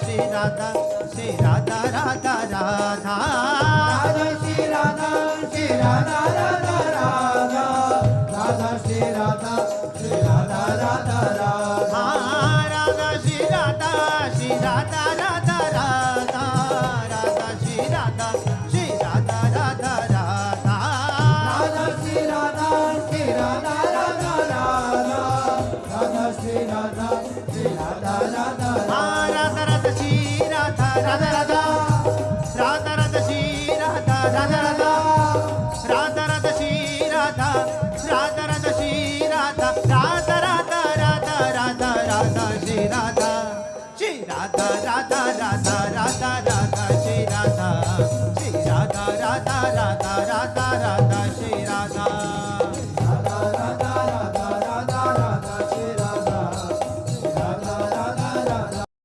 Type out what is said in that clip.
Shri Radha Shri Radha Radha Radha Radha Shri Radha Shri Radha Radha Radha Radha Shri Radha Shri Radha Radha Radha Radha Shri Radha Shri Radha Radha Radha Radha Shri Radha Shri Radha Radha Radha Radha Shri Radha Shri Radha Radha Radha Radha Shri Radha Shri Radha Radha Radha Radha Shri Radha Radha Radha Radha Radha Shri Radha Radha Radha Radha Radha Shri Radha Radha Radha Shri Radha Radha Radha Radha Radha Radha Shri Radha Shri Radha Radha Radha Radha Radha